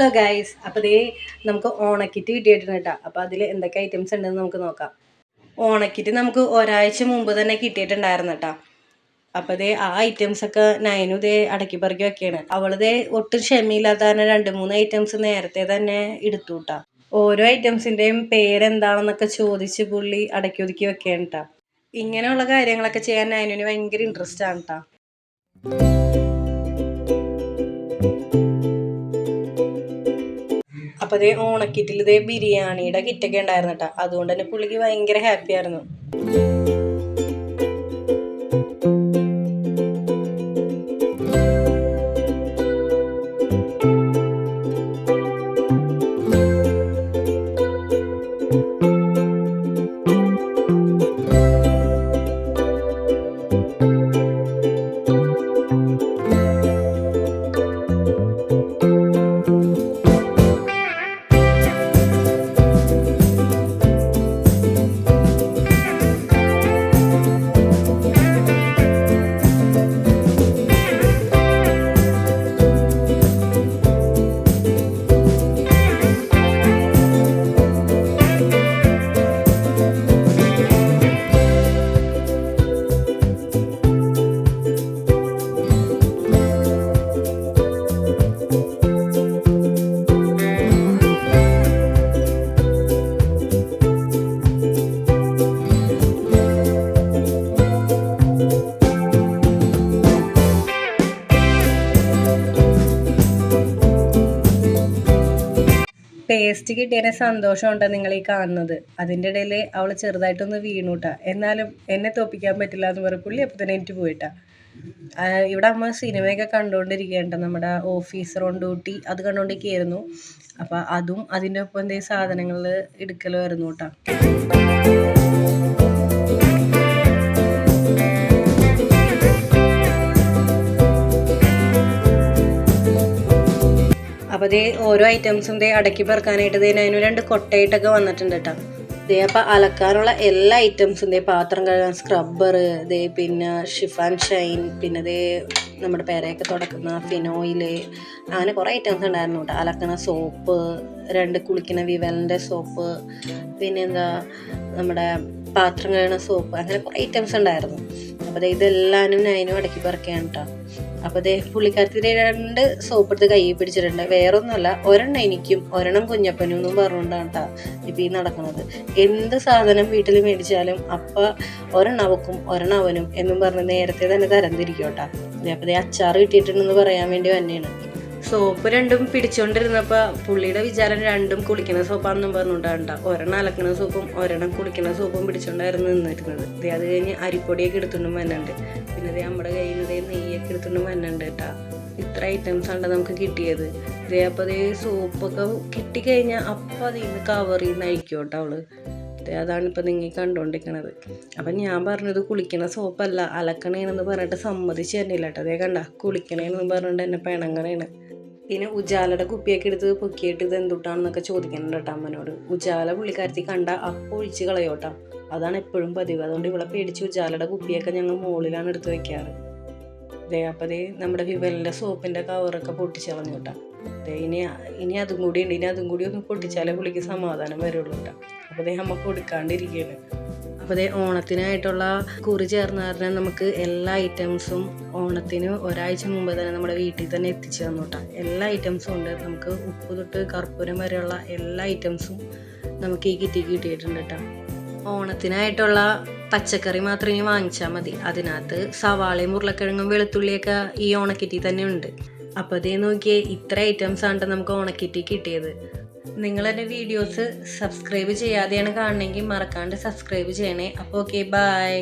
Hello guys, അപ്പോൾ ദേ നമുക്ക് ഓണക്കിറ്റ് കിട്ടിയിട്ടുണ്ട് കേട്ടോ. അപ്പോൾ അതിൽ എന്തൊക്കെ ഐറ്റംസ് ഉണ്ടെന്ന് നമുക്ക് നോക്കാം. ഓണക്കിറ്റ് നമുക്ക് ഒരാഴ്ച മുമ്പ് തന്നെ കിട്ടിയിട്ടുണ്ടായിരുന്നു കേട്ടോ. അപ്പോൾ ദേ ആ ഐറ്റംസൊക്കെ നയനു ദേ അടക്കി പറക്കി വെക്കുകയാണ്. അവളതേ ഒട്ടും ക്ഷമയില്ലാത്ത തന്നെ 2-3 ഐറ്റംസ് നേരത്തെ തന്നെ എടുത്തു കേട്ടോ. ഓരോ ഐറ്റംസിൻ്റെയും പേരെന്താണെന്നൊക്കെ ചോദിച്ച് പുള്ളി അടക്കി ഒതുക്കി വെക്കുകയാണ് കേട്ടോ. ഇങ്ങനെയുള്ള കാര്യങ്ങളൊക്കെ ചെയ്യാൻ നയനുവിന് ഭയങ്കര ഇൻട്രസ്റ്റ് ആണ് കേട്ടോ. അപ്പോൾ അതേ ഓണക്കിറ്റിൽ ഇതേ ബിരിയാണിയുടെ കിറ്റൊക്കെ ഉണ്ടായിരുന്നു കേട്ടോ. അതുകൊണ്ട് തന്നെ പുള്ളിക്ക് ഭയങ്കര ഹാപ്പി ആയിരുന്നു. പേസ്റ്റ് കിട്ടിയതിന് സന്തോഷമുണ്ട് നിങ്ങൾ ഈ കാണുന്നത്. അതിൻ്റെ ഇടയിൽ അവൾ ചെറുതായിട്ടൊന്ന് വീണൂട്ടാ. എന്നാലും എന്നെ തോപ്പിക്കാൻ പറ്റില്ല എന്ന് പറഞ്ഞ് പുള്ളി അപ്പോൾ തന്നെ എനിക്ക് പോയിട്ടാ. ഇവിടെ അമ്മ സിനിമയൊക്കെ കണ്ടുകൊണ്ടിരിക്കുകയുണ്ട്. നമ്മുടെ ഓഫീസർ ഓൺ ഡ്യൂട്ടി അത് കണ്ടുകൊണ്ടിരിക്കുകയായിരുന്നു. അപ്പോൾ അതും അതിൻ്റെ ഒപ്പം എന്തെങ്കിലും സാധനങ്ങൾ എടുക്കലുമായിരുന്നു കേട്ടോ. അപ്പോൾ ദേ ഓരോ ഐറ്റംസും ദേ അടക്കി പെറുക്കാനായിട്ട് ദേ അതിന് 2 കൊട്ടയിട്ടൊക്കെ വന്നിട്ടുണ്ട് കേട്ടോ. ദേ അപ്പോൾ അലക്കാനുള്ള എല്ലാ ഐറ്റംസും ദേ പാത്രം കഴുകാൻ സ്ക്രബ്ബർ, ദേ പിന്നെ ഷിഫാൻ ഷൈൻ, പിന്നെ ദേ നമ്മുടെ പേരയൊക്കെ തുടക്കുന്ന ഫിനോയിൽ, അങ്ങനെ കുറേ ഐറ്റംസ് ഉണ്ടായിരുന്നു കേട്ടോ. അലക്കണ സോപ്പ്, 2 കുളിക്കുന്ന വിവലിൻ്റെ സോപ്പ്, പിന്നെന്താ നമ്മുടെ പാത്രം കഴുകുന്ന സോപ്പ്, അങ്ങനെ കുറേ ഐറ്റംസ് ഉണ്ടായിരുന്നു. അപ്പോൾ ഇതെല്ലാവരും നയനും അടക്കി പെറുക്കുകയാണ് കേട്ടോ. അപ്പോൾ ദേ പുള്ളിക്കാരത്തിൻ്റെ 2 സോപ്പ് എടുത്ത് കയ്യിൽ പിടിച്ചിട്ടുണ്ട്. വേറൊന്നുമല്ല, ഒരെണ്ണം എനിക്കും ഒരെണ്ണം കുഞ്ഞപ്പനും എന്നും പറഞ്ഞുകൊണ്ടാണ് കേട്ടോ ഇപ്പോൾ ഈ നടക്കുന്നത്. എന്ത് സാധനം വീട്ടിൽ മേടിച്ചാലും അപ്പം ഒരെണ്ണം അവക്കും ഒരെണ്ണം അവനും എന്നും പറഞ്ഞ് നേരത്തെ തന്നെ തരംതിരിക്കും കേട്ടോ. അപ്പോൾ അച്ചാർ കിട്ടിയിട്ടുണ്ടെന്ന് പറയാൻ വേണ്ടി തന്നെയാണ്. സോപ്പ് 2 പിടിച്ചുകൊണ്ടിരുന്നപ്പോൾ പുള്ളിയുടെ വിചാരം 2 കുളിക്കുന്ന സോപ്പാണെന്നും പറഞ്ഞുകൊണ്ടാണ്. ഒരെണ്ണം അലക്കുന്ന സോപ്പും ഒരെണ്ണം കുളിക്കുന്ന സോപ്പും പിടിച്ചുകൊണ്ടായിരുന്നു നിന്നിരുന്നത്. അത് കഴിഞ്ഞ് അരിപ്പൊടിയൊക്കെ എടുത്തുകൊണ്ടും വന്നുണ്ട്. പിന്നെ നമ്മുടെ കയ്യിൽ നിന്ന് നെയ്യൊക്കെ എടുത്തുകൊണ്ടും വന്നുണ്ട് കേട്ടോ. ഇത്ര ഐറ്റംസാണ് നമുക്ക് കിട്ടിയത്. അപ്പോൾ സോപ്പൊക്കെ കിട്ടിക്കഴിഞ്ഞാൽ അപ്പം അതിൽ നിന്ന് കവറിൽ നിന്ന് അഴിക്കും കേട്ടോ അവള്. അതാണ് ഇപ്പം നിങ്ങൾ കണ്ടുകൊണ്ടിരിക്കണത്. അപ്പം ഞാൻ പറഞ്ഞത് കുളിക്കണ സോപ്പല്ല അലക്കണേണെന്ന് പറഞ്ഞിട്ട് സമ്മതിച്ച് തന്നില്ല കേട്ടോ. അതേ കണ്ട കുളിക്കണേന്ന് പറഞ്ഞിട്ട് എന്നെ പിണങ്ങണേണ്. പിന്നെ ഉജാലയുടെ കുപ്പിയൊക്കെ എടുത്ത് പൊക്കിയിട്ട് ഇത് എന്തുട്ടാണെന്നൊക്കെ ചോദിക്കുന്നുണ്ട് കേട്ടോ അമ്മനോട്. ഉജാല പുള്ളിക്കാരത്തി കണ്ട അപ്പം ഒഴിച്ച് കളയോട്ടോ. അതാണ് എപ്പോഴും പതിവ്. അതുകൊണ്ട് ഇവിടെ പേടിച്ച് ഉജാലയുടെ കുപ്പിയൊക്കെ ഞങ്ങൾ മുകളിലാണ് എടുത്ത് വെക്കാറ്. അപ്പോൾ നമ്മുടെ വിവലിൻ്റെ സോപ്പിൻ്റെ കവറൊക്കെ പൊട്ടിച്ച് കളഞ്ഞു കേട്ടോ. ഇനി അതും കൂടി ഉണ്ട്. ഇനി അതും കൂടി ഒന്ന് പൊട്ടിച്ചാലേ പുള്ളിക്ക് സമാധാനം വരുള്ളൂ കേട്ടോ. അപ്പോൾ അമ്മ കൊടുക്കാണ്ടിരിക്കുകയാണ്. അപ്പോൾ ഓണത്തിനായിട്ടുള്ള കുറി ചേർന്ന കാരണം നമുക്ക് എല്ലാ ഐറ്റംസും ഓണത്തിന് ഒരാഴ്ച മുമ്പ് തന്നെ നമ്മുടെ വീട്ടിൽ തന്നെ എത്തിച്ചു തന്നു കേട്ടോ. എല്ലാ ഐറ്റംസും ഉണ്ട്. നമുക്ക് ഉപ്പ് തൊട്ട് കർപ്പൂരം വരെയുള്ള എല്ലാ ഐറ്റംസും നമുക്ക് ഈ കിറ്റിക്ക് കിട്ടിയിട്ടുണ്ട് കേട്ടോ. ഓണത്തിനായിട്ടുള്ള പച്ചക്കറി മാത്രം ഇനി വാങ്ങിച്ചാൽ മതി. അതിനകത്ത് സവാളയും ഉരുളക്കിഴങ്ങും വെളുത്തുള്ളിയൊക്കെ ഈ ഓണക്കിറ്റിൽ തന്നെ ഉണ്ട്. അപ്പോൾ നോക്കിയേ, ഇത്ര ഐറ്റംസാണ് നമുക്ക് ഓണക്കിറ്റിൽ കിട്ടിയത്. നിങ്ങളെൻ്റെ വീഡിയോസ് സബ്സ്ക്രൈബ് ചെയ്യാതെയാണ് കാണണമെങ്കിൽ മറക്കാണ്ട് സബ്സ്ക്രൈബ് ചെയ്യണേ. അപ്പോൾ ഓക്കെ, ബൈ.